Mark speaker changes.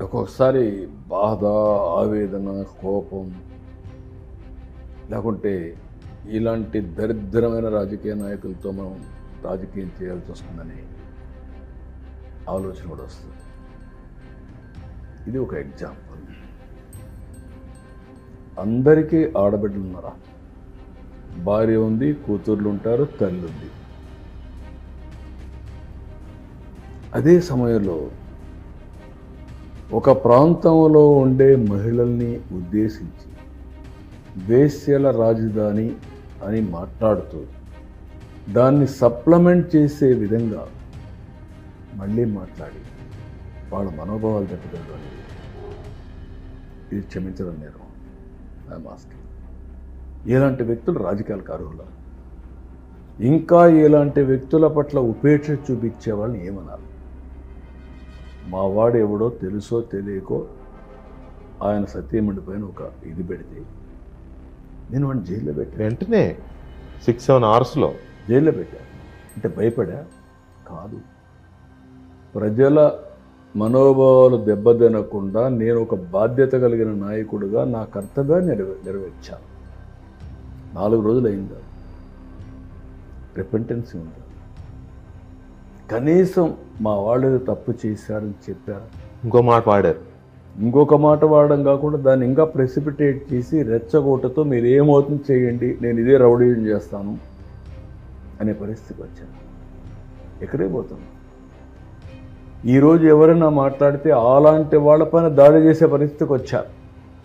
Speaker 1: ఒక్కొక్కసారి బాధ, ఆవేదన, కోపం, లేకుంటే ఇలాంటి దరిద్రమైన రాజకీయ నాయకులతో మనం రాజకీయం చేయాల్సి వస్తుందని ఆలోచన కూడా వస్తుంది. ఇది ఒక ఎగ్జాంపుల్. అందరికీ ఆడబిడ్డలు ఉన్నారా? భార్య ఉంది, కూతుర్లు ఉంటారు, తల్లి ఉంది. అదే సమయంలో ఒక ప్రాంతంలో ఉండే మహిళల్ని ఉద్దేశించి వేశ్యల రాజధాని అని మాట్లాడుతూ దాన్ని సప్లిమెంట్ చేసే విధంగా మళ్ళీ మాట్లాడి వాళ్ళ మనోభావాలు దెబ్బతింటూ అనేది ఇది క్షమించడం నేరం. ఐఎమ్ ఆస్కింగ్, ఇలాంటి వ్యక్తులు రాజకీయాలకు అర్హులా? ఇంకా ఇలాంటి వ్యక్తుల పట్ల ఉపేక్ష చూపించే వాళ్ళని ఏమనాలి? మా వాడు ఎవడో తెలుసో తెలియకో ఆయన సత్యముడి పైన ఒక ఇది పెడితే నేను వాడిని జైల్లో పెట్టాను.
Speaker 2: వెంటనే 6-7 అవర్స్లో
Speaker 1: జైల్లో పెట్టాను. అంటే భయపడా కాదు. ప్రజల మనోభావాలు దెబ్బతినకుండా నేను ఒక బాధ్యత కలిగిన నాయకుడిగా నా కర్తవ్యాన్ని నెరవేర్చాను. 4 రోజులు అయిందా? రిపెంటెన్సీ ఉందా? కనీసం మా వాళ్ళు తప్పు చేశారని చెప్పారు.
Speaker 2: ఇంకో మాట వాడారు.
Speaker 1: ఇంకొక మాట వాడడం కాకుండా దాన్ని ఇంకా ప్రెసిపిటేట్ చేసి రెచ్చగొట్టతో మీరు ఏమవుతుంది చేయండి, నేను ఇదే రౌడీజం చేస్తాను అనే పరిస్థితికి వచ్చాను. ఎక్కడే పోతాను? ఈరోజు ఎవరైనా మాట్లాడితే అలాంటి వాళ్ళపైన దాడి చేసే పరిస్థితికి వచ్చారు.